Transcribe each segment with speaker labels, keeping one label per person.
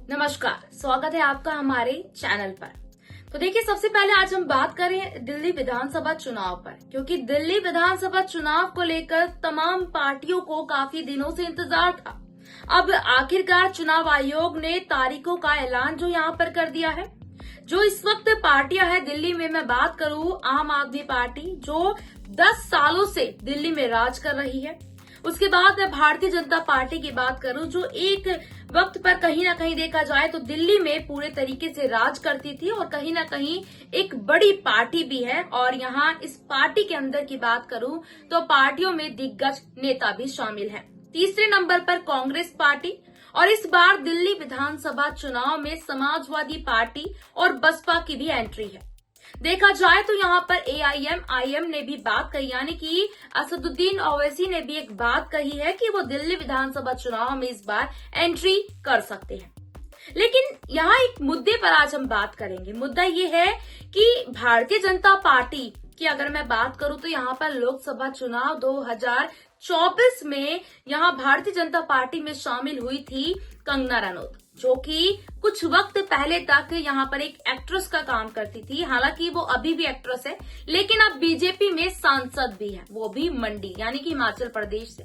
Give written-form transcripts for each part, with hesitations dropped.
Speaker 1: नमस्कार, स्वागत है आपका हमारे चैनल पर। तो देखिए, सबसे पहले आज हम बात करें दिल्ली विधानसभा चुनाव पर, क्योंकि दिल्ली विधानसभा चुनाव को लेकर तमाम पार्टियों को काफी दिनों से इंतजार था। अब आखिरकार चुनाव आयोग ने तारीखों का ऐलान जो यहाँ पर कर दिया है। जो इस वक्त पार्टियां हैं दिल्ली में, मैं बात करूं आम आदमी पार्टी जो 10 सालों से दिल्ली में राज कर रही है। उसके बाद मैं भारतीय जनता पार्टी की बात करूं जो एक वक्त पर कहीं ना कहीं देखा जाए तो दिल्ली में पूरे तरीके से राज करती थी और कहीं ना कहीं एक बड़ी पार्टी भी है। और यहाँ इस पार्टी के अंदर की बात करूं तो पार्टियों में दिग्गज नेता भी शामिल हैं। तीसरे नंबर पर कांग्रेस पार्टी, और इस बार दिल्ली विधानसभा चुनाव में समाजवादी पार्टी और बसपा की भी एंट्री है। देखा जाए तो यहाँ पर AIM ने भी बात कही, यानी कि असदुद्दीन ओवैसी ने भी एक बात कही है कि वो दिल्ली विधानसभा चुनाव में इस बार एंट्री कर सकते हैं। लेकिन यहाँ एक मुद्दे पर आज हम बात करेंगे। मुद्दा ये है कि भारतीय जनता पार्टी की अगर मैं बात करूं तो यहाँ पर लोकसभा चुनाव 2024 में यहाँ भारतीय जनता पार्टी में शामिल हुई थी कंगना रनौत, जो कि कुछ वक्त पहले तक यहाँ पर एक एक्ट्रेस का काम करती थी। हालांकि वो अभी भी एक्ट्रेस है, लेकिन अब बीजेपी में सांसद भी है, वो भी मंडी यानी कि हिमाचल प्रदेश से।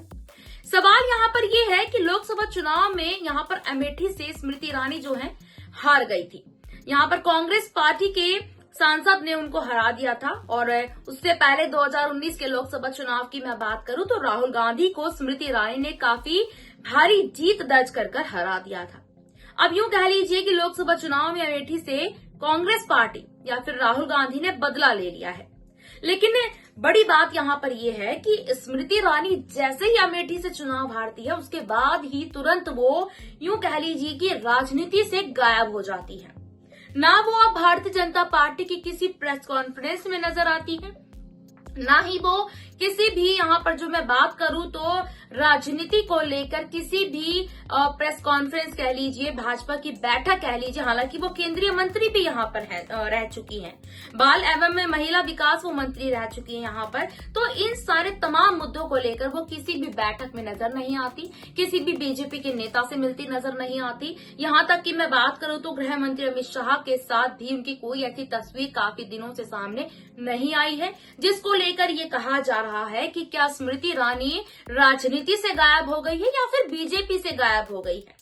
Speaker 1: सवाल यहाँ पर ये है कि लोकसभा चुनाव में यहाँ पर अमेठी से स्मृति ईरानी जो है हार गई थी। यहाँ पर कांग्रेस पार्टी के सांसद ने उनको हरा दिया था। और उससे पहले 2019 के लोकसभा चुनाव की मैं बात करूं तो राहुल गांधी को स्मृति ईरानी ने काफी भारी जीत दर्ज कर हरा दिया था। अब यूं कह लीजिए कि लोकसभा चुनाव में अमेठी से कांग्रेस पार्टी या फिर राहुल गांधी ने बदला ले लिया है। लेकिन बड़ी बात यहाँ पर यह है कि स्मृति ईरानी जैसे ही अमेठी से चुनाव हारती है, उसके बाद ही तुरंत वो यूं कह लीजिए कि राजनीति से गायब हो जाती है। ना वो अब भारतीय जनता पार्टी की किसी प्रेस कॉन्फ्रेंस में नजर आती है, ना ही वो किसी भी यहाँ पर जो मैं बात करूं तो राजनीति को लेकर किसी भी प्रेस कॉन्फ्रेंस कह लीजिए, भाजपा की बैठक कह लीजिए। हालांकि वो केंद्रीय मंत्री भी यहाँ पर रह चुकी हैं, बाल एवं महिला विकास वो मंत्री रह चुकी हैं यहाँ पर। तो इन सारे तमाम मुद्दों को लेकर वो किसी भी बैठक में नजर नहीं आती, किसी भी बीजेपी के नेता से मिलती नजर नहीं आती। यहाँ तक कि मैं बात करूं तो गृह मंत्री अमित शाह के साथ भी उनकी कोई ऐसी तस्वीर काफी दिनों से सामने नहीं आई है, जिसको लेकर ये कहा जा रहा है कि क्या स्मृति ईरानी राजनीति से गायब हो गई है या फिर बीजेपी से गायब हो गई है।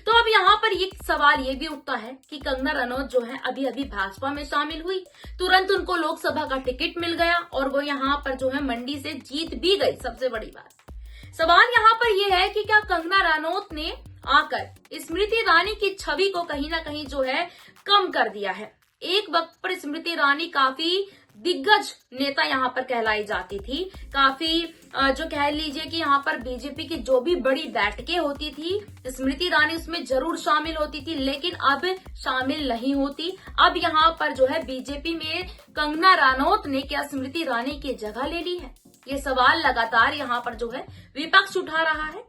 Speaker 1: तो अब यहाँ पर ये सवाल ये भी उठता है कि कंगना रनौत जो है अभी अभी भाजपा में शामिल हुई, तुरंत उनको लोकसभा का टिकट मिल गया और वो यहाँ पर जो है मंडी से जीत भी गई। सबसे बड़ी बात सवाल यहाँ पर यह है कि क्या कंगना रनौत ने आकर स्मृति ईरानी की छवि को कहीं ना कहीं जो है कम कर दिया है। एक वक्त पर स्मृति ईरानी काफी दिग्गज नेता यहाँ पर कहलाई जाती थी, काफी जो कह लीजिए कि यहाँ पर बीजेपी की जो भी बड़ी बैठकें होती थी स्मृति ईरानी उसमें जरूर शामिल होती थी, लेकिन अब शामिल नहीं होती। अब यहाँ पर जो है बीजेपी में कंगना रनौत ने क्या स्मृति ईरानी की जगह ले ली है, ये सवाल लगातार यहाँ पर जो है विपक्ष उठा रहा है।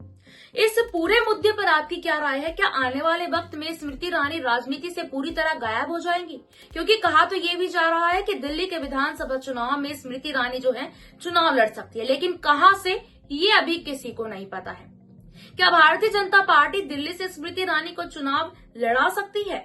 Speaker 1: इस पूरे मुद्दे पर आपकी क्या राय है? क्या आने वाले वक्त में स्मृति ईरानी राजनीति से पूरी तरह गायब हो जाएंगी? क्योंकि कहा तो ये भी जा रहा है कि दिल्ली के विधानसभा चुनाव में स्मृति ईरानी जो है चुनाव लड़ सकती है, लेकिन कहां से ये अभी किसी को नहीं पता है। क्या भारतीय जनता पार्टी दिल्ली से स्मृति ईरानी को चुनाव लड़ा सकती है?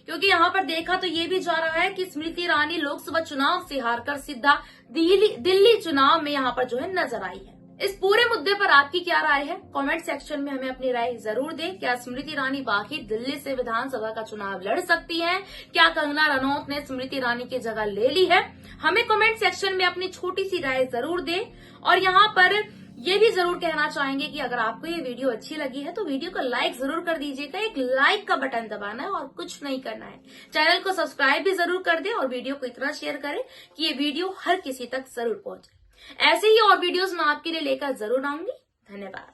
Speaker 1: क्योंकि यहाँ पर देखा तो ये भी जा रहा है कि स्मृति ईरानी लोकसभा चुनाव से हारकर सीधा दिल्ली चुनाव में यहाँ पर जो है नजर आई है। इस पूरे मुद्दे पर आपकी क्या राय है? कमेंट सेक्शन में हमें अपनी राय जरूर दें। क्या स्मृति ईरानी वाकई दिल्ली से विधानसभा का चुनाव लड़ सकती हैं? क्या कंगना रनौत ने स्मृति ईरानी की जगह ले ली है? हमें कमेंट सेक्शन में अपनी छोटी सी राय जरूर दें। और यहाँ पर ये भी जरूर कहना चाहेंगे कि अगर आपको ये वीडियो अच्छी लगी है तो वीडियो को लाइक जरूर कर दीजिएगा। एक लाइक का बटन दबाना है और कुछ नहीं करना है। चैनल को सब्सक्राइब भी जरूर कर दें और वीडियो को इतना शेयर करें कि ये वीडियो हर किसी तक जरूर पहुंचे। ऐसे ही और वीडियोस मैं आपके लिए लेकर जरूर आऊंगी। धन्यवाद।